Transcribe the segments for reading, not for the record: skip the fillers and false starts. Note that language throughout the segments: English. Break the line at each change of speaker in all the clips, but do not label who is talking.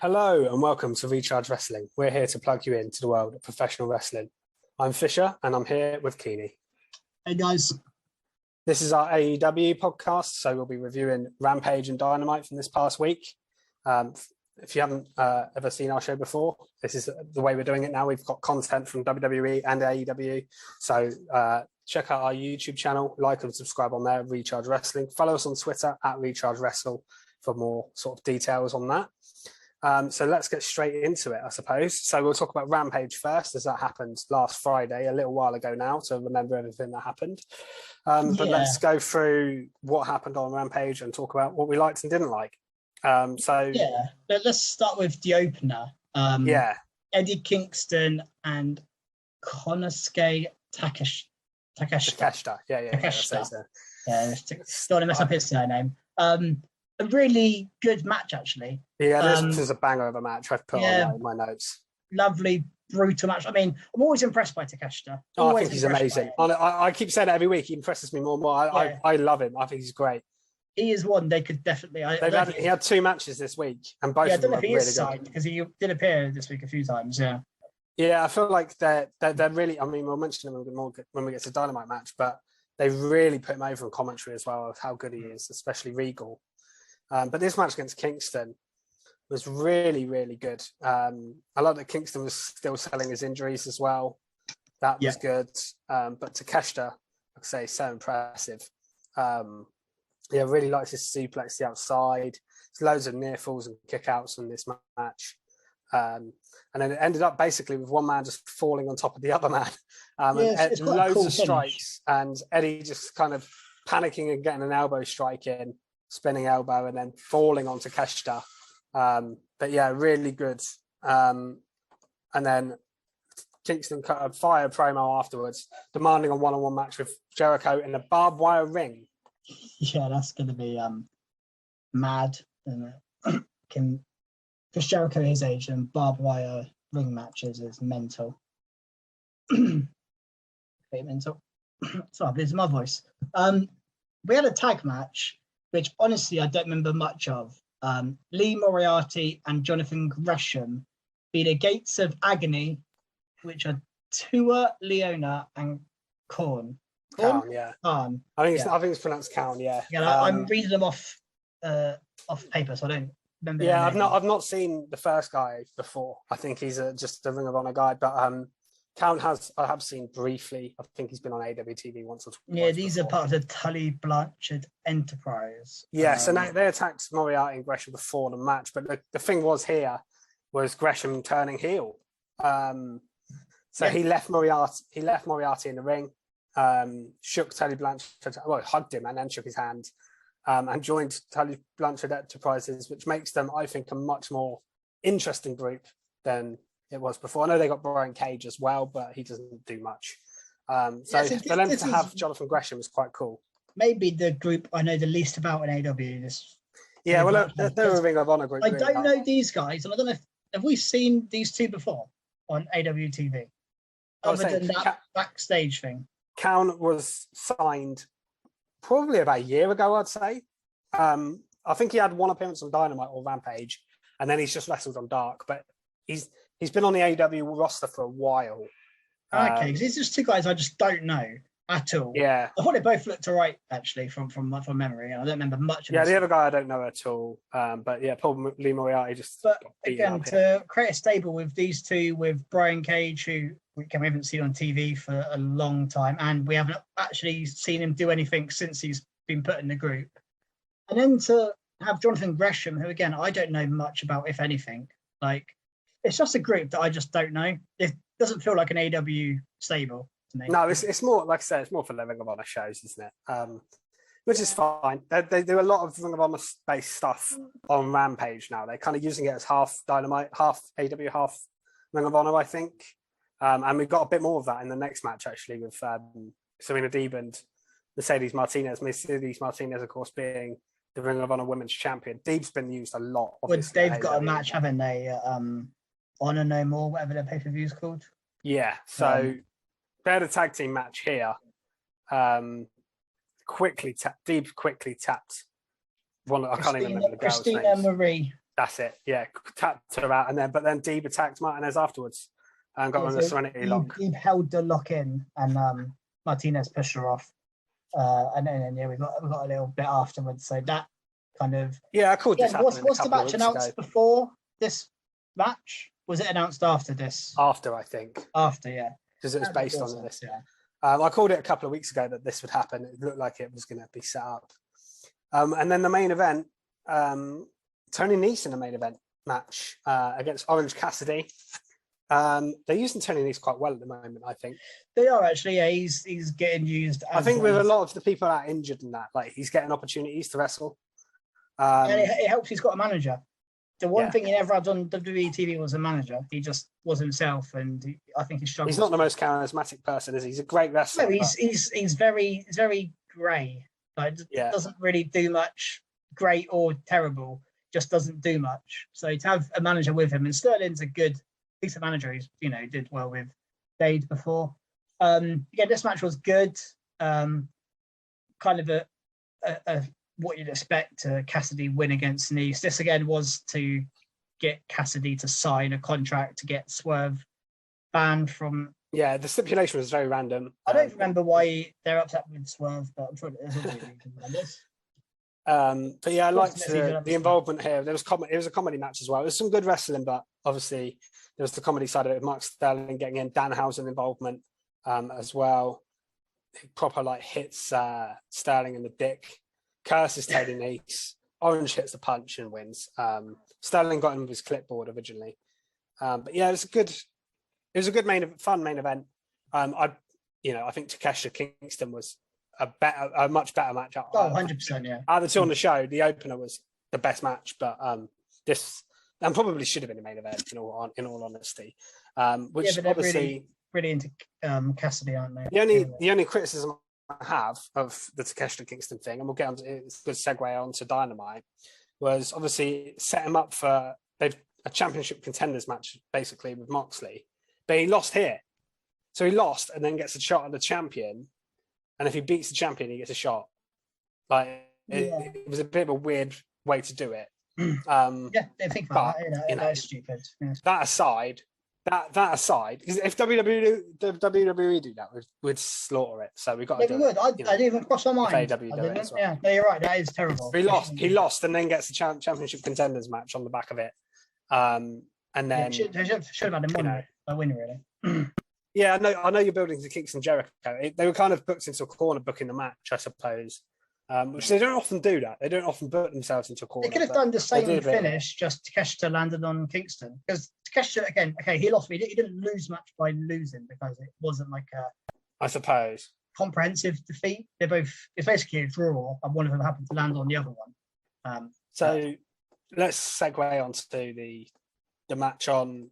Hello and welcome to Recharge Wrestling. We're here to plug you into the world of professional wrestling. I'm Fisher and I'm here with Keeney.
Hey guys.
This is our AEW podcast, so we'll be reviewing Rampage and Dynamite from this past week. If you haven't ever seen our show before, this is the way we're doing it now. We've got content from WWE and AEW, so check out our YouTube channel, like and subscribe on there, Recharge Wrestling. Follow us on Twitter at Recharge Wrestle for more sort of details on that. So let's get straight into it, I suppose. So we'll talk about Rampage first, as that happened last Friday, a little while ago now, to remember everything that happened. But let's go through what happened on Rampage and talk about what we liked and didn't like. Let's
start with the opener. Eddie Kingston and Konosuke Takeshita.
Takeshita.
Takeshita. Don't want to mess up his surname. A really good match, actually.
Yeah, this was a banger of a match. I've put on my notes.
Lovely, brutal match. I mean, I'm always impressed by Takeshita.
I think he's amazing. I keep saying it every week. He impresses me more and more. I love him. I think he's great.
He is one they could definitely.
He had two matches this week, and both of them are really good.
Because he did appear this week a few times.
Yeah, I feel like they're really. I mean, we'll mention them more when we get to Dynamite match, but they really put him over in commentary as well of how good he is, especially Regal. But this match against Kingston was really, really good. I like that Kingston was still selling his injuries as well. That was good. But Takeshita, I'd say, so impressive. Really likes his suplex the outside. There's loads of near falls and kickouts in this match. And then it ended up basically with one man just falling on top of the other man.
It's
loads
cool
of strikes, and Eddie just kind of panicking and getting an elbow strike in. Spinning elbow and then falling onto Takeshita. Really good. And then Kingston cut a fire promo afterwards, demanding a one-on-one match with Jericho in a barbed wire ring.
Yeah, that's going to be mad. Chris Jericho his age and barbed wire ring matches is mental. Mental. Sorry, this is my voice. We had a tag match, which honestly I don't remember much of. Lee Moriarty and Jonathan Gresham beat the Gates of Agony, which are Tua, Leona, and Korn.
Kaun, yeah.
Kaun.
I think it's pronounced Kaun, yeah.
Yeah, I'm reading them off paper, so I don't remember.
Yeah, I've not seen the first guy before. I think he's just a Ring of Honor guy, but Count I have seen briefly. I think he's been on AWTV once or twice.
Yeah, these are part of the Tully Blanchard Enterprise.
Yeah, so now they attacked Moriarty and Gresham before the match, but the thing was Gresham turning heel. He left Moriarty in the ring, shook Tully Blanchard, hugged him and then shook his hand, and joined Tully Blanchard Enterprises, which makes them, I think, a much more interesting group than it was before. I know they got Brian Cage as well, but he doesn't do much. For them to have Jonathan Gresham is quite cool.
Maybe the group I know the least about in AW.
They're a Ring of Honor group.
I don't know these guys, and I don't know have we seen these two before on AWTV? Other than that backstage thing.
Count was signed probably about a year ago, I'd say. I think he had one appearance on Dynamite or Rampage, and then he's just wrestled on Dark, but He's been on the AEW roster for a while.
Okay, because these are two guys I just don't know at all.
Yeah,
I thought they both looked alright actually from memory, and I don't remember much of
the other guy I don't know at all. Paul Lee Moriarty just.
But again, to create a stable with these two, with Brian Cage, who we haven't seen on TV for a long time, and we haven't actually seen him do anything since he's been put in the group, and then to have Jonathan Gresham, who again I don't know much about, if anything, it's just a group that I just don't know. It doesn't feel like an AW stable to me.
No, it's more, like I said, it's more for the Ring of Honor shows, isn't it? Which is fine. They do a lot of Ring of Honor based stuff on Rampage now. They're kind of using it as half Dynamite, half AW, half Ring of Honor, I think. And we've got a bit more of that in the next match, actually, with Serena Deeb and Mercedes Martinez. Mercedes Martinez, of course, being the Ring of Honor Women's Champion. Deeb's been used a lot.
They've got a match, haven't they? Honor No More, whatever their pay-per-view is called.
Yeah, so they had a tag team match here. Deeb quickly tapped one. I can't even remember the girl's name.
Christina Marie.
That's it. Yeah, tapped her out, but then Deeb attacked Martinez afterwards and got on the Serenity lock.
Deeb held the lock in, and Martinez pushed her off. And then we got a little bit afterwards. So that kind of
I called this.
Was the match announced before this match? Was it announced after this?
After, I think.
After, yeah,
because it was based on this.
Yeah.
I called it a couple of weeks ago that this would happen. It looked like it was going to be set up. And then the main event, Tony Nese in the main event match against Orange Cassidy. They're using Tony Nese quite well at the moment, I think.
They are actually, yeah. He's getting used.
I think with a lot of the people that are injured and that, like he's getting opportunities to wrestle.
And it helps he's got a manager. The one thing he never had on WWE TV was a manager. He just was himself, and I think he struggles.
He's not the most charismatic person, is he? He's a great wrestler.
No, he's very grey. Like, doesn't really do much great or terrible. Just doesn't do much. So to have a manager with him, and Sterling's a decent manager. He's did well with Dade before. This match was good. Kind of a what you'd expect to Cassidy win against Nese. This again was to get Cassidy to sign a contract to get Swerve banned from. Yeah,
the stipulation was very random.
I don't remember why they're upset with Swerve, but I'm sure there's a reason behind this.
But yeah, I liked the involvement here. It was a comedy match as well. It was some good wrestling, but obviously there was the comedy side of it. Mark Sterling getting in, Danhausen involvement as well. He proper hits Sterling in the dick. Curses Tony Nese. Orange hits the punch and wins. Sterling got him with his clipboard originally, but yeah, it was a good fun main event. I think Takeshita Kingston was a much better match.
100%, yeah.
Out of the two on the show, the opener was the best match, but this probably should have been a main event in all honesty. Which obviously
really into Cassidy, aren't they?
The only criticism I have of the Takeshita Kingston thing, and we'll get on to it's a good segue on to Dynamite, was obviously set him up for a championship contenders match basically with Moxley, but he lost here. So he lost and then gets a shot at the champion, and if he beats the champion, he gets a shot. It was a bit of a weird way to do it.
They think about that. That's stupid. Yeah.
That aside, because if WWE do that, we'd slaughter it. So we got to do
it. I didn't even cross my mind.
Well.
Yeah, no, you're right. That is terrible.
He lost, and then gets the championship contenders match on the back of it. And then
should have had him win really.
Yeah, I know you're building to Kingston Jericho. They were kind of booked into a corner booking the match, I suppose. Which they don't often do that. They don't often book themselves into a corner.
They could have done the same finish, just Takeshita landed on Kingston. Because Takeshita, again, he lost. He didn't lose much by losing because it wasn't
I suppose,
comprehensive defeat. It's basically a draw, and one of them happened to land on the other one.
So let's segue onto the match on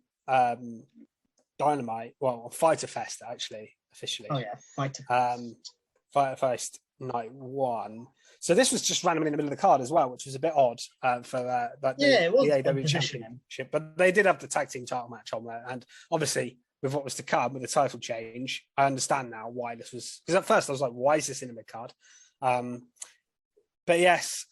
Dynamite. Well, on Fyter Fest, actually, officially.
Oh, yeah, Fyter
Fest. Fyter Fest Night 1. So this was just randomly in the middle of the card as well, which was a bit odd for
it was
the AEW Championship. But they did have the tag team title match on there. And obviously, with what was to come, with the title change, I understand now why this was... Because at first I was like, why is this in the mid-card? But yes,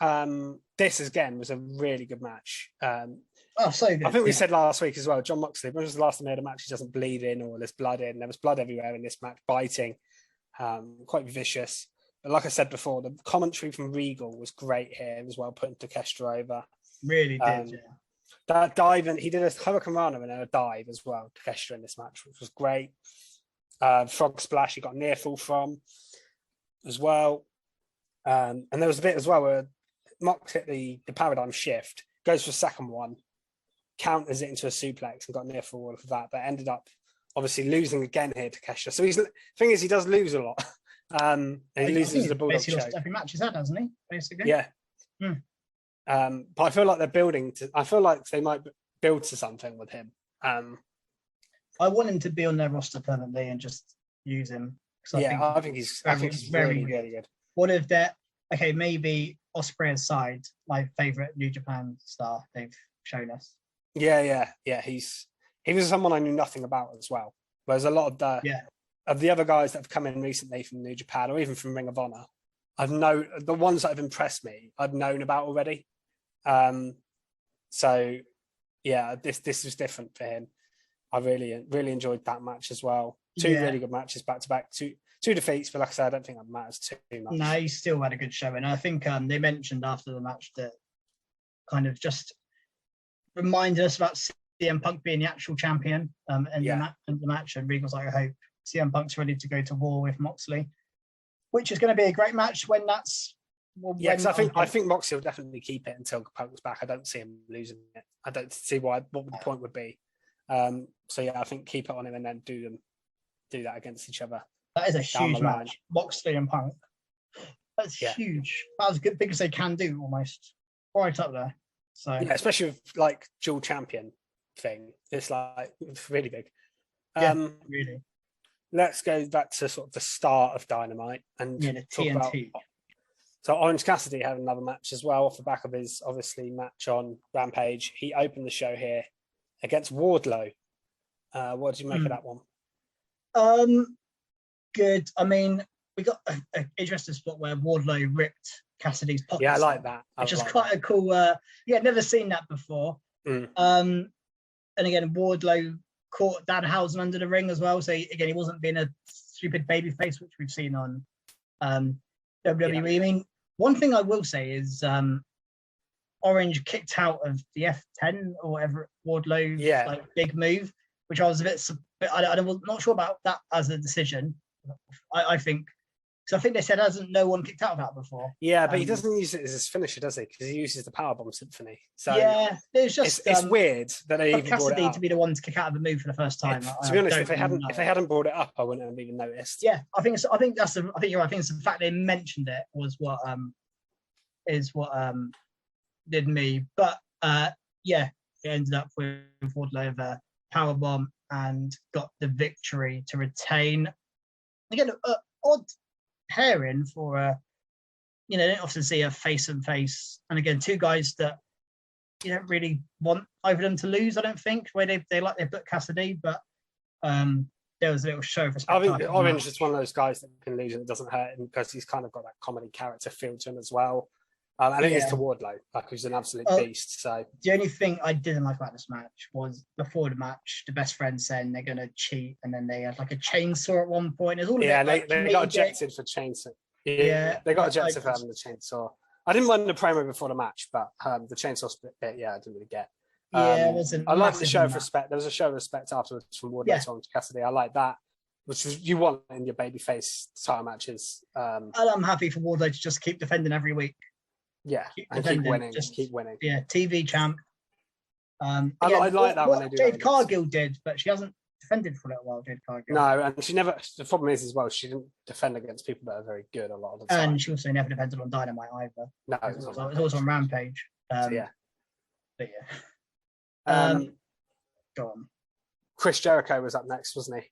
this, again, was a really good match.
So good.
I think we said last week as well, John Moxley, when was the last time he had a match he doesn't bleed in or there's blood in? There was blood everywhere in this match, biting, quite vicious. But like I said before, the commentary from Regal was great here as well, putting Kestrel over.
Really did, yeah.
That dive, and he did a Hurricane Rana and then a dive as well, Kestrel in this match, which was great. Frog Splash, he got near fall from as well. And there was a bit as well where Mox hit the paradigm shift, goes for a second one, counters it into a suplex and got near fall of that, but ended up obviously losing again here to Kestrel. So the thing is, he does lose a lot. And he loses the Bulldog choke.
Lost every match he's had, hasn't he? Basically.
Yeah. But I feel like they're building to. I feel like they might build to something with him.
I want him to be on their roster permanently and just use him.
I think he's very, really good.
What if that? Okay, maybe Ospreay aside, my favorite New Japan star they've shown us.
Yeah. He was someone I knew nothing about as well. Whereas a lot of the other guys that have come in recently from New Japan or even from Ring of Honor, the ones that have impressed me, I've known about already. So yeah, this was different for him. I really enjoyed that match as well. Two really good matches back to back. Two defeats, but like I said, I don't think that matters too much.
No, he still had a good show, and I think they mentioned after the match that kind of just reminded us about CM Punk being the actual champion in the match, and Regal's like, I hope CM Punk's ready to go to war with Moxley, which is going to be a great match when that's.
Because I think Moxley will definitely keep it until Punk's back. I don't see him losing it. I don't see what the point would be. So yeah, I think keep it on him and then do that against each other.
That is a huge match, Moxley and Punk. That's huge. That was good, big as they can do, almost right up there. So
yeah, especially with like dual champion thing, it's really big.
Really.
Let's go back to sort of the start of Dynamite and
the
talk
TNT.
about. So Orange Cassidy had another match as well off the back of his obviously match on Rampage. He opened the show here against Wardlow. What did you make of that one?
Good. I mean, we got an interesting spot where Wardlow ripped Cassidy's pocket.
Yeah, I like that.
Which is quite a cool. Never seen that before. And again, Wardlow caught Danhausen under the ring as well. So again, he wasn't being a stupid babyface, which we've seen on WWE. Yeah. I mean, one thing I will say is Orange kicked out of the F10 or whatever Wardlow's big move, which I was a bit. I was not sure about that as a decision. I think. So I think they said no one kicked out of that before.
Yeah, but he doesn't use it as his finisher, does he? Because he uses the Powerbomb Symphony. So
yeah, it's
weird that they even brought it up.
to be the one to kick out of the move for the first time.
To be honest, if they hadn't brought it up, I wouldn't have even noticed.
Yeah, I think you're right. I think it's the fact they mentioned it was what did me. But it ended up with Wardlow of a Powerbomb and got the victory to retain. Again, odd pairing for you don't often see a face and face, and again, two guys that you don't really want either of them to lose. I don't think where they booked Cassidy, but there was a little show of respect.
I think Orange is one of those guys that can lose and it doesn't hurt him because he's kind of got that comedy character feel to him as well. And it is to Wardlow, who's an absolute beast. So
the only thing I didn't like about this match was before the match, the best friend saying they're going to cheat, and then they had like a chainsaw at one point. It's all
they got ejected for chainsaw. Yeah, they got ejected for having the chainsaw. I didn't mind the promo before the match, but the chainsaw split bit, I didn't really get.
It wasn't.
I liked the show of respect. There was a show of respect afterwards from Wardlow to Cassidy. I like that, which was you want in your babyface title matches.
And I'm happy for Wardlow to just keep defending every week.
Yeah, and keep winning. Just keep winning.
Yeah, TV champ.
I like that when they do.
Jade Cargill did, but she hasn't defended for a little while. Jade Cargill.
No, and she never. The problem is as well, she didn't defend against people that are very good a lot of the time.
And she also never defended on Dynamite either.
No,
it was always on Rampage. But
go
on.
Chris Jericho was up next, wasn't he?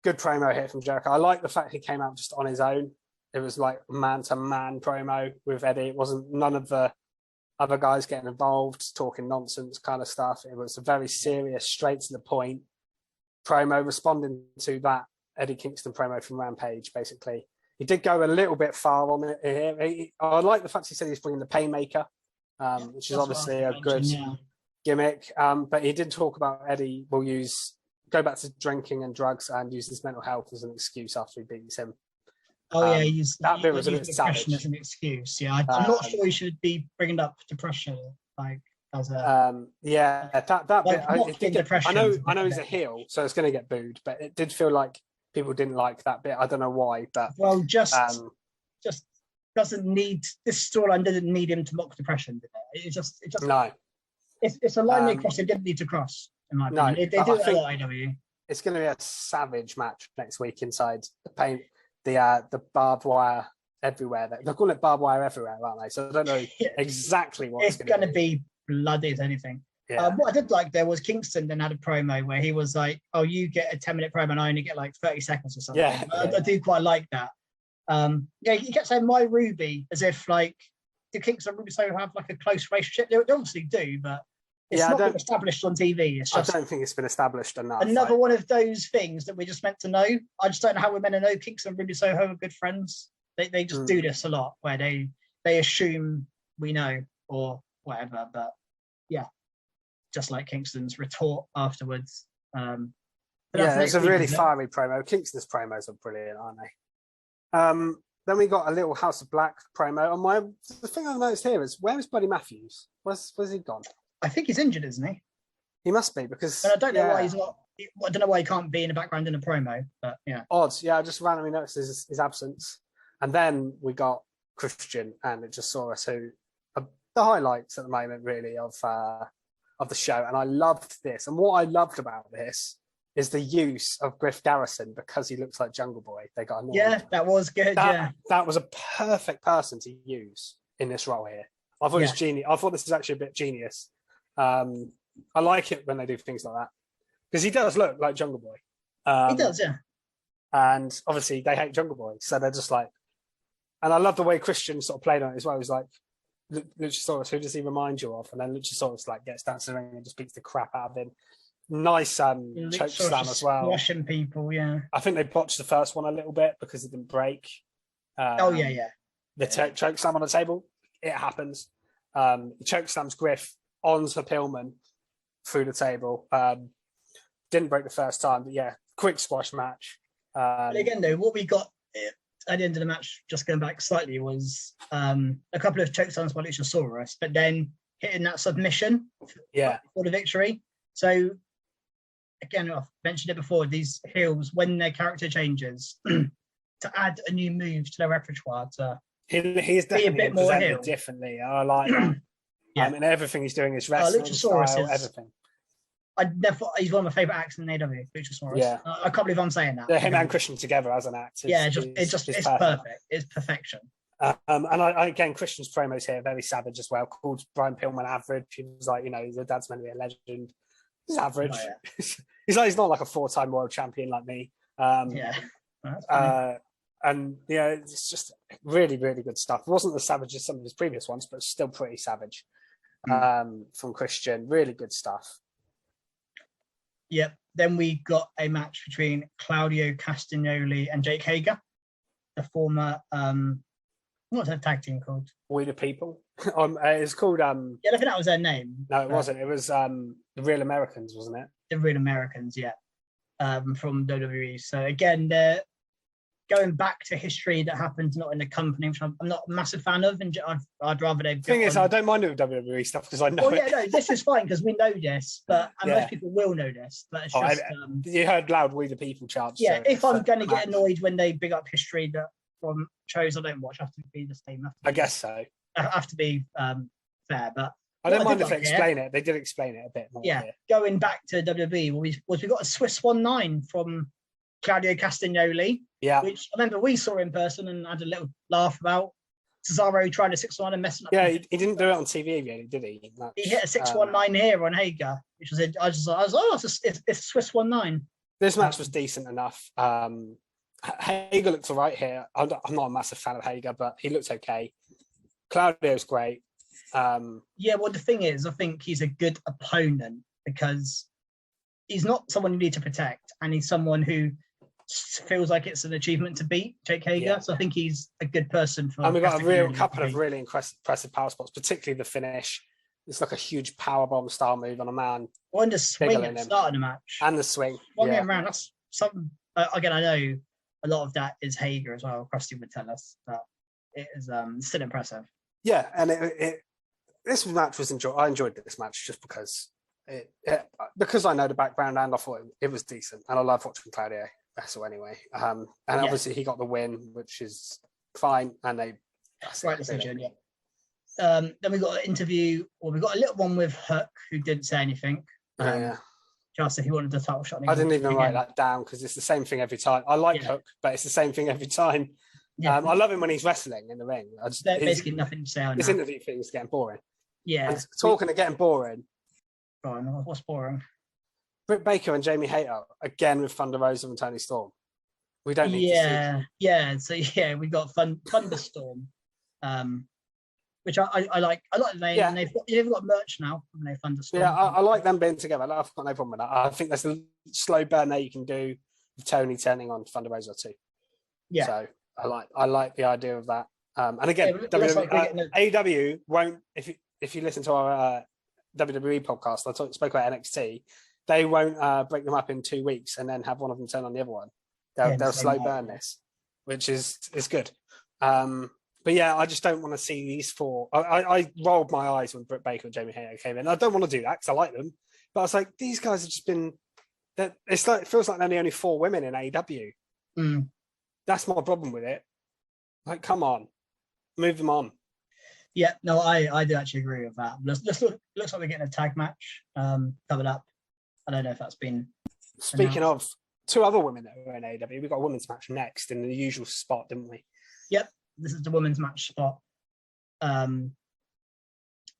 Good promo here from Jericho. I like the fact he came out just on his own. It was like man-to-man promo with Eddie. It wasn't none of the other guys getting involved, talking nonsense kind of stuff. It was a very serious, straight to the point promo, responding to that Eddie Kingston promo from Rampage, basically. He did go a little bit far on it here. I like the fact he said he's bringing the Painmaker, which is obviously a good gimmick. But he did talk about Eddie will go back to drinking and drugs and use his mental health as an excuse after he beats him. That bit was a bit savage
as an excuse. Yeah, I'm not sure he should be bringing up depression as a.
That bit. I know he's a heel, so it's going to get booed. But it did feel like people didn't like that bit. I don't know why, but
just doesn't need this storyline. Doesn't need him to mock depression. Did it? It just
no.
It's a line they crossed. They didn't need to cross. In my opinion. They do it a lot. AEW.
It's going to be a savage match next week inside the paint. The barbed wire everywhere. They're calling it barbed wire everywhere, aren't they? So I don't know exactly what it's going to
be. Bloody as anything. Yeah. What I did like there was Kingston then had a promo where he was like, "Oh, you get a 10-minute promo and I only get like 30 seconds or something." Yeah, I do quite like that. He kept saying "My Ruby" as if like do Kingston and Ruby so have like a close relationship? They obviously do, but it's not been established on TV. It's just,
I don't think it's been established enough.
Another one of those things that we're just meant to know. I just don't know how we're meant to know Kingston and Ruby Soho are good friends. They just do this a lot where they assume we know or whatever. But yeah, just like Kingston's retort afterwards.
Yeah, it's a really fiery promo. Kingston's promos are brilliant, aren't they? Then we got a little House of Black promo. And the thing I noticed here is, where is Buddy Matthews? Where's he gone?
I think he's injured, isn't he?
He must be, because...
But I don't know why he's not... I don't know why he can't be in the background in a promo, but yeah.
Odd. Yeah, I just randomly noticed his absence. And then we got Christian and Luchasaurus, who are the highlights at the moment, really, of the show. And I loved this. And what I loved about this is the use of Griff Garrison, because he looks like Jungle Boy. They got annoyed.
Yeah, that was good.
That was a perfect person to use in this role here. I thought it was genius. I thought this was actually a bit genius. I like it when they do things like that, because he does look like Jungle Boy.
He does, yeah.
And obviously they hate Jungle Boy, so they're just like. And I love the way Christian sort of played on it as well. He was like, Luchasaurus, who does he remind you of? And then Luchasaurus like gets down to the ring and just beats the crap out of him. Nice choke slam as well.
Squashing people, yeah.
I think they botched the first one a little bit because it didn't break. The choke slam on the table, it happens. The choke slams Griff onto Pillman through the table. Didn't break the first time, but yeah, quick squash match.
But again, though, what we got at the end of the match, just going back slightly, was a couple of choke slams by Luchasaurus, but then hitting that submission for the victory. So again, I've mentioned it before, these heels, when their character changes, to add a new move to their repertoire, to
he's definitely
a bit more heel.
Differently. I like that. And everything he's doing is wrestling style, everything.
He's one of my favourite acts in AW, Luchasaurus. Yeah. I can't believe I'm saying that.
Yeah, him and Christian together as an act.
It's perfect. It's perfection.
And I again, Christian's promos here very savage as well. Called Brian Pillman average. He was like, your dad's meant to be a legend. He's average. Oh, yeah. he's not like a 4-time world champion like me. And it's just really, really good stuff. It wasn't as savage as some of his previous ones, but still pretty savage. From Christian, really good stuff.
Yep. Then we got a match between Claudio Castagnoli and Jake Hager, the former what's that tag team called?
We the People. It's called
I think that was their name.
No, it wasn't. It was the Real Americans, wasn't it?
The Real Americans, yeah. From WWE. So again, they're going back to history that happened not in the company, which I'm not a massive fan of, and I'd rather they.
The thing is, I don't mind doing WWE stuff because I know.
Well, no, this is fine because we know this, but most people will know this. But it's just
you heard loud "We the People" chants.
Yeah, if I'm going to get annoyed when they big up history that from shows I don't watch, I have to be the same.
I guess so.
I have to be fair, but
I don't mind if they explain it. They did explain it a bit more.
Yeah, going back to WWE, we got a Swiss 1-9 from Claudio Castagnoli, which I remember we saw in person and had a little laugh about. Cesaro trying to 6-1 and messing up.
Yeah, he didn't do it on TV really, did he?
He hit a 6-1-9 here on Hager, which was I was it's a Swiss 1-9.
This match was decent enough. Hager looks all right here. I'm not a massive fan of Hager, but he looks okay. Claudio's great.
Well, the thing is, I think he's a good opponent because he's not someone you need to protect, and he's someone who feels like it's an achievement to beat Jake Hager. Yeah. So I think he's a good person for.
And we've got a couple of really impressive power spots, particularly the finish. It's like a huge powerbomb style move on a man.
Well, and the swing at the start of the match.
And the swing.
Swung him around. That's something. Again, I know a lot of that is Hager as well. Krusty would tell us, but it is still impressive.
Yeah, and this match was I enjoyed this match just because because I know the background and I thought it was decent, and I love watching Claudio wrestle anyway. And obviously he got the win, which is fine, and that's
right decision. Yeah. Then we got an interview, or we got a little one with Hook, who didn't say anything. Just if he wanted the title shot.
I didn't even write that down because it's the same thing every time. I like Hook, but it's the same thing every time. Yeah. I love him when he's wrestling in the ring.
Basically nothing to say on
his interview thing is getting boring.
Yeah.
And talking of getting boring.
Go on, what's boring?
Britt Baker and Jamie Hayter again with Thunder Rosa and Tony Storm. We don't need to see.
Yeah. So we got Thunderstorm, which I like. I like the name. Yeah. And they've got merch now. And they Thunderstorm.
Yeah, I like them being together. I've got no problem with that. I think there's a slow burn there you can do with Tony turning on Thunder Rosa too. Yeah. So I like the idea of that. And again, AEW won't, if if you listen to our WWE podcast, spoke about NXT. They won't break them up in 2 weeks and then have one of them turn on the other one. They'll slow burn this, which is good. But yeah, I just don't want to see these four. I rolled my eyes when Britt Baker and Jamie Hayter came in. I don't want to do that because I like them, but I was like, these guys have just been. It feels like they're only 4 women in AEW. That's my problem with it. Like, come on, move them on.
Yeah, no, I do actually agree with that. Looks like we're getting a tag match covered up. I don't know if that's been.
Speaking of 2 other women that were in AEW, we got a women's match next in the usual spot, didn't we?
Yep, this is the women's match spot.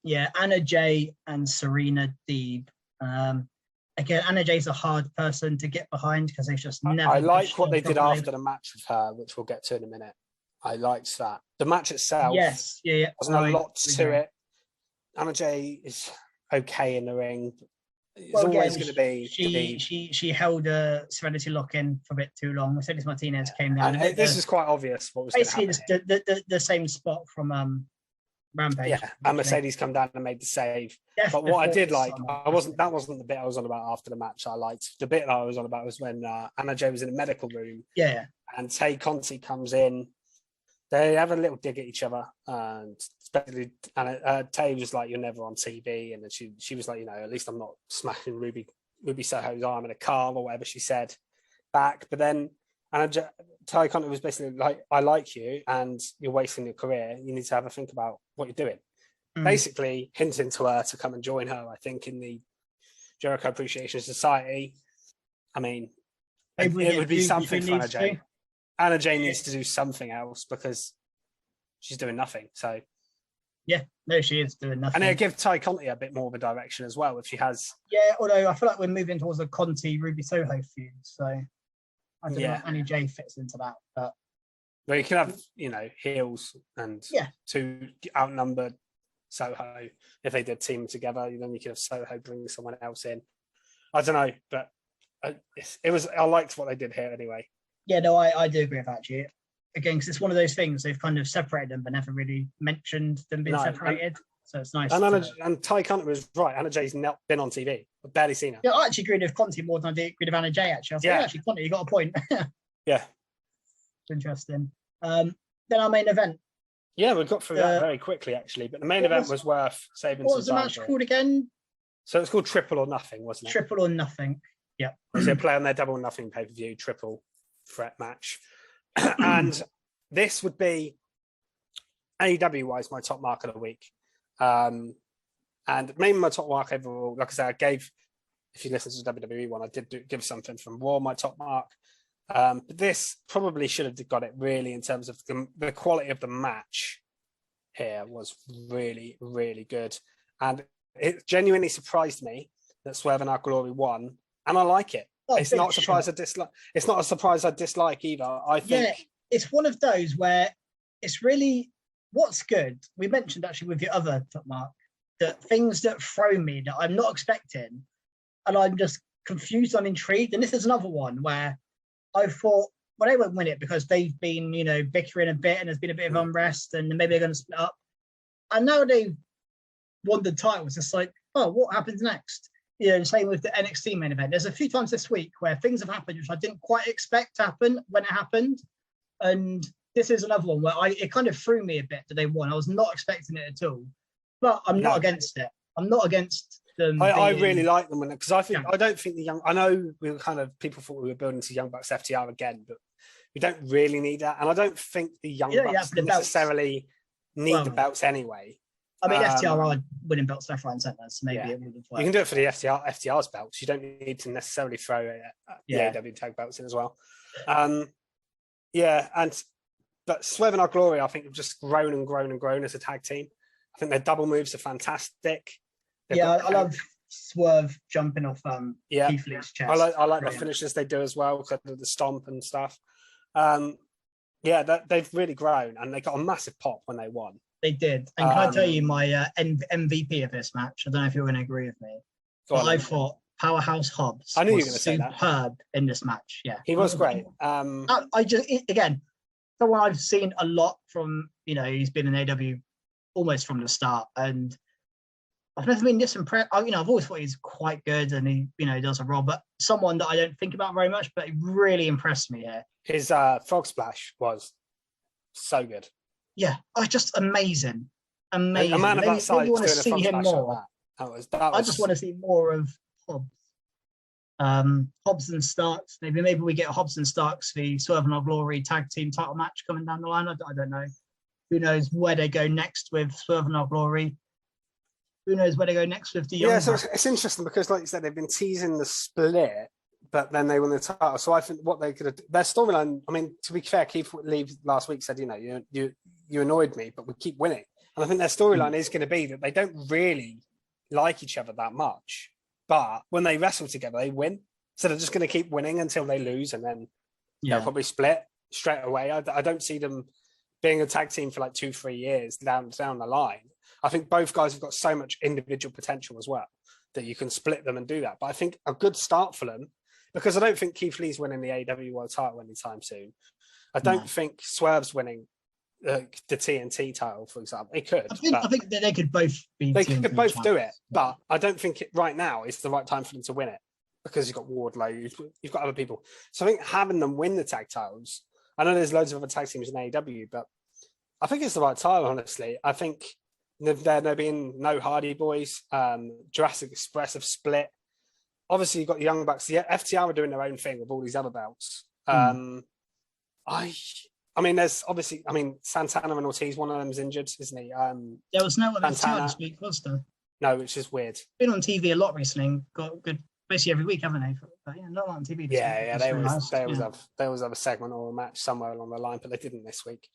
Yeah, Anna Jay and Serena Deeb. Again, Anna Jay's a hard person to get behind because they've just never.
I like what they did after the match with her, which we'll get to in a minute. I liked that. The match itself,
yes, yeah.
Wasn't a lot to it. Anna Jay is okay in the ring. It's always going to be.
She held a Serenity lock in for a bit too long. Mercedes Martinez came down.
And this is quite obvious what was
basically the same spot from Rampage.
Yeah, and Mercedes come down and made the save. But what I did like, that wasn't the bit I was on about after the match. I liked the bit that I was on about was when Anna Jay was in the medical room.
Yeah.
And Tay Conti comes in. They have a little dig at each other, and especially Tay was like, "You're never on TV," and then she was like, "At least I'm not smashing Ruby Soho's arm in a car or whatever she said back." But then Tay Conti was basically like, "I like you, and you're wasting your career. You need to have a think about what you're doing." Basically, hinting to her to come and join her. I think in the Jericho Appreciation Society. I mean, it would be something for Anna Jay. Anna Jay needs to do something else because she's doing nothing. So,
yeah, no, she is doing nothing.
And it'll give Tay Conti a bit more of a direction as well if she has.
Yeah, although I feel like we're moving towards a Conti Ruby Soho feud, so I don't know if Anna Jay fits into that. But
well, you can have heels and 2 outnumbered Soho if they did team together. Then you could have Soho bring someone else in. I don't know, but I liked what they did here anyway.
Yeah, no, I do agree with that, actually. Again, because it's one of those things, they've kind of separated them but never really mentioned them being separated. So it's nice.
And Tay Conti was right. Anna Jay's not been on TV. I've barely seen her.
Yeah, I actually agreed with Conti more than I did with Anna Jay, actually. I was like, actually, Conti, you got a point.
Yeah.
Interesting. Then our main event.
Yeah, we got through that very quickly, actually. But the main event was worth saving some time.
What was the match called again?
So it's called Triple or Nothing, wasn't it?
Triple or Nothing. Yeah.
So play on their Double or Nothing pay-per-view, triple threat match. And this would be AEW wise my top mark of the week. And maybe my top mark overall, like I said, I gave, if you listen to the WWE one, I did give something from Raw my top mark. But this probably should have got it really in terms of the quality of the match here was really, really good. And it genuinely surprised me that Swerving Off Glory won, and I like it. It's not a surprise I dislike. It's not a surprise I dislike either. I think
it's one of those where it's really what's good. We mentioned actually with your other top mark that things that throw me that I'm not expecting, and I'm just confused, I'm intrigued. And this is another one where I thought, well, they won't win it because they've been, bickering a bit, and there's been a bit of unrest, and maybe they're going to split up. And now they've won the title. It's just like, oh, what happens next? Same with the NXT main event. There's a few times this week where things have happened which I didn't quite expect to happen when it happened. And this is another one where it kind of threw me a bit that they won. I was not expecting it at all. But I'm not against it. I'm not against them.
I really like them because I don't think I know we were people thought we were building to Young Bucks FTR again, but we don't really need that. And I don't think the Young Bucks necessarily need the belts anyway.
I mean, FTR are winning belts left, right, and centre, so maybe it would have worked.
You can do it for the FTR's belts. You don't need to necessarily throw the AEW tag belts in as well. But Swerving Off Glory, I think, have just grown and grown and grown as a tag team. I think their double moves are fantastic.
I love Swerve jumping off Keith Lee's chest.
I like the finishes they do as well, because of the stomp and stuff. They've really grown, and they got a massive pop when they won.
They did. And can I tell you my MVP of this match? I don't know if you're going to agree with me. But I thought Powerhouse Hobbs
I knew you were going to say that.
Superb in this match. Yeah.
He was great.
Again, someone I've seen a lot from, he's been in AW almost from the start. And I've never been this impressed. I've always thought he's quite good and he, does a role, but someone that I don't think about very much, but he really impressed me here.
His frog splash was so good.
Yeah, just amazing. Amazing.
A man of that size
want to
doing a
see
frog
him
splash
more.
like that was...
I just want to see more of Hobbs. Hobbs and Starks. Maybe we get Hobbs and Starks the Swerving Off Glory tag team title match coming down the line. I don't know. Who knows where they go next with Swerving Off Glory? Who knows where they go next with the Young
so it's interesting because, like you said, they've been teasing the split, but then they won the title. So I think what they could have, their storyline. I mean, to be fair, Keith Lee last week said, you annoyed me, but we keep winning. And I think their storyline is going to be that they don't really like each other that much, but when they wrestle together, they win. So they're just going to keep winning until they lose, and then they'll probably split straight away. I don't see them being a tag team for like 2-3 years down the line. I think both guys have got so much individual potential as well that you can split them and do that. But I think a good start for them, because I don't think Keith Lee's winning the AEW World title anytime soon. I don't think Swerve's winning the TNT title, for example. It could.
I think that they could both be.
They could both do it, but I don't think right now is the right time for them to win it because you've got Wardlow, you've got other people. So I think having them win the tag titles, I know there's loads of other tag teams in AEW, but I think it's the right time, honestly. I think there being no Hardy Boys, Jurassic Express have split. Obviously, you've got the Young Bucks. The FTR are doing their own thing with all these other belts. I mean, there's obviously, Santana and Ortiz, one of them's injured, isn't he?
There was no one FTR this week, was there?
No, which is weird.
Been on TV a lot recently. Got good, basically every week, haven't they? But not on TV.
They always have a segment or a match somewhere along the line, but they didn't this week.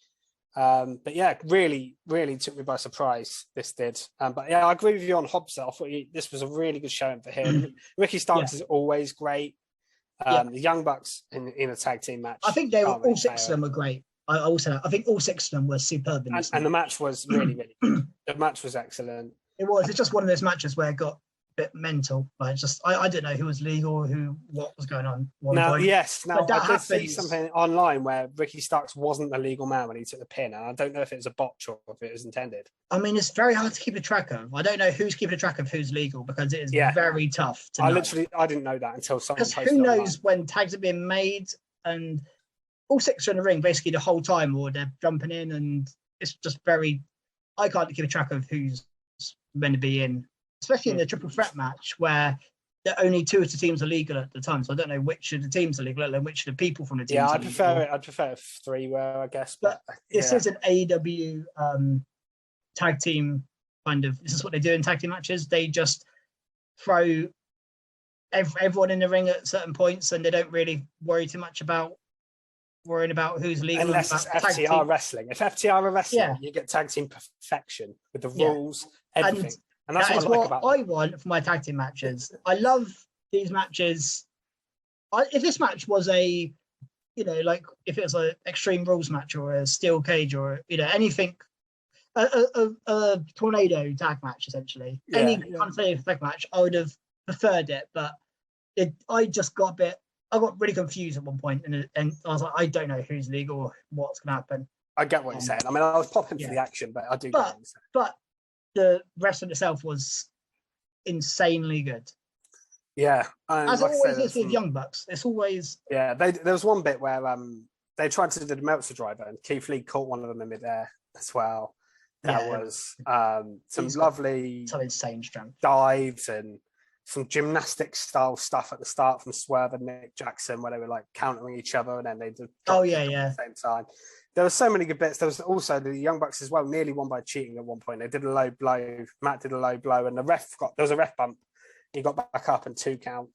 But yeah, really, really took me by surprise. This did. But yeah, I agree with you on Hobbs. I thought this was a really good showing for him. Ricky Starks is always great. The Young Bucks in a tag team match.
I think all six of them were great. I think all six of them were superb.
And the match was really, really good. The match was excellent.
It was. It's just one of those matches where it got a bit mental. I didn't know who was legal, what was going on. I did see something online where Ricky Starks wasn't the legal man when he took the pin, and I don't know if it was a botch or if it was intended. I mean, it's very hard to keep a track of. I don't know who's keeping a track of who's legal because it is very tough to know. I didn't know that until someone posted it. Because who knows when tags are being made, and all six are in the ring basically the whole time, or they're jumping in, and it's just I can't keep a track of who's meant to be in, especially in the triple threat match where only two of the teams are legal at the time. So I don't know which of the teams are legal and which of the people from the teams are legal. I'd prefer if three were, I guess. But this is an AEW tag team kind of, this is what they do in tag team matches. They just throw everyone in the ring at certain points and they don't really worry too much about worrying about who's legal. Unless it's FTR wrestling. If FTR are wrestling, you get tag team perfection with the rules, everything. And that's what I want for my tag team matches. I love these matches. If this match was if it was an Extreme Rules match or a steel cage or anything, a tornado tag match essentially, any kind of tag match, I would have preferred it. But I got really confused at one point, and I was like, I don't know who's legal or what's going to happen. I get what you're saying. I mean, I was popping for the action, but I do get what you're saying. But the wrestling itself was insanely good. Yeah. As it always is with Young Bucks. It's always... Yeah, there was one bit where they tried to do the Meltzer driver, and Keith Lee caught one of them in midair as well. That was some lovely... Some insane strength. Dives and some gymnastic style stuff at the start from Swerve and Nick Jackson where they were like countering each other and then they did at the same time. There were so many good bits. There was also the Young Bucks as well, nearly won by cheating at one point. They did a low blow. Matt did a low blow and there was a ref bump. He got back up and 2 count.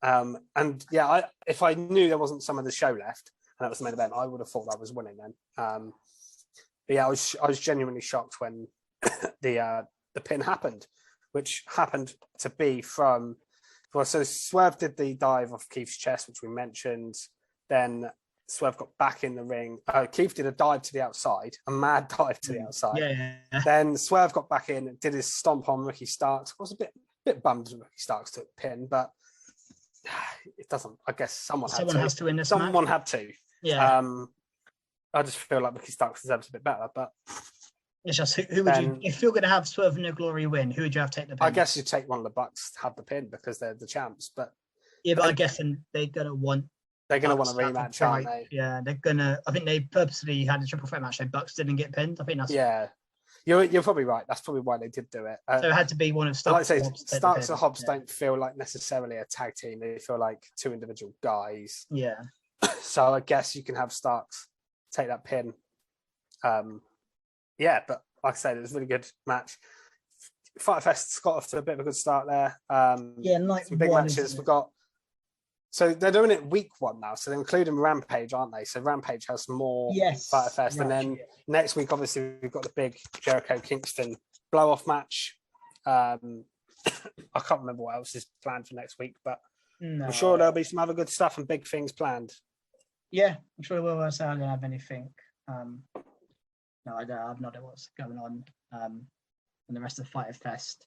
And yeah, if I knew there wasn't some of the show left and that was the main event, I would have thought I was winning then. But yeah, I was genuinely shocked when the pin happened, which happened to be from, so Swerve did the dive off Keith's chest, which we mentioned. Then Swerve got back in the ring. Keith did a dive to the outside, a mad dive to the outside. Yeah. Then Swerve got back in, did his stomp on Ricky Starks. I was a bit bummed Ricky Starks took pin, but it doesn't. I guess someone has to win this match. Someone had to. Yeah. I just feel like Ricky Starks deserves a bit better, but It's just who would you, if you're going to have Swerving Off Glory win, who would you have take the pin?
I guess you take one of the Bucks to have the pin because they're the champs. But
yeah, but I guess they're going to want.
They're going to want a rematch, aren't they?
Yeah, they're going to. I think they purposely had a triple threat match. So Bucks didn't get pinned. I think that's.
Yeah, you're probably right. That's probably why they did do it.
So it had to be one of Starks.
Like I say, Starks and Hobbs don't feel like necessarily a tag team. They feel like two individual guys.
Yeah.
So I guess you can have Starks take that pin. Yeah, but like I said, it was a really good match. Fighter Fest's got off to a bit of a good start there.
Yeah, night
some big matches. We've got. So they're doing it week 1 now. So they're including Rampage, aren't they? So Rampage has more Fighter Fest. And then next week, obviously, we've got the big Jericho Kingston blow-off match. I can't remember what else is planned for next week, but I'm sure there'll be some other good stuff and big things planned.
Yeah, I'm sure we will. So I don't have anything. No, I don't. I've no idea what's going on in the rest of Fighter Fest.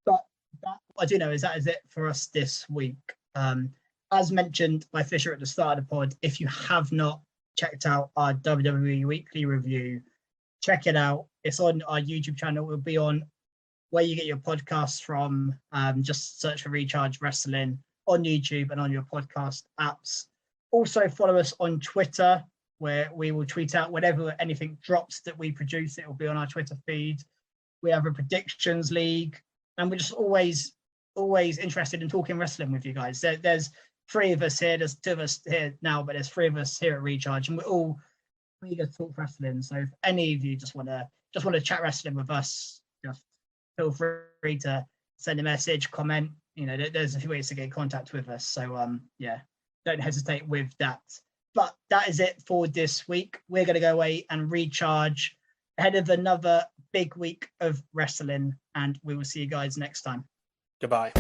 But what I do know is that is it for us this week. As mentioned by Fisher at the start of the pod, if you have not checked out our WWE Weekly Review, check it out. It's on our YouTube channel. It will be on where you get your podcasts from. Just search for Recharge Wrestling on YouTube and on your podcast apps. Also follow us on Twitter, where we will tweet out whenever anything drops that we produce. It will be on our Twitter feed. We have a predictions league, and we're just always interested in talking wrestling with you guys. There's 3 of us here. There's 2 of us here now, but there's 3 of us here at Recharge, and we're all eager to talk wrestling. So if any of you just want to chat wrestling with us, just feel free to send a message, comment. You know, there's a few ways to get in contact with us. So yeah, don't hesitate with that. But that is it for this week. We're going to go away and recharge ahead of another big week of wrestling, and we will see you guys next time.
Goodbye.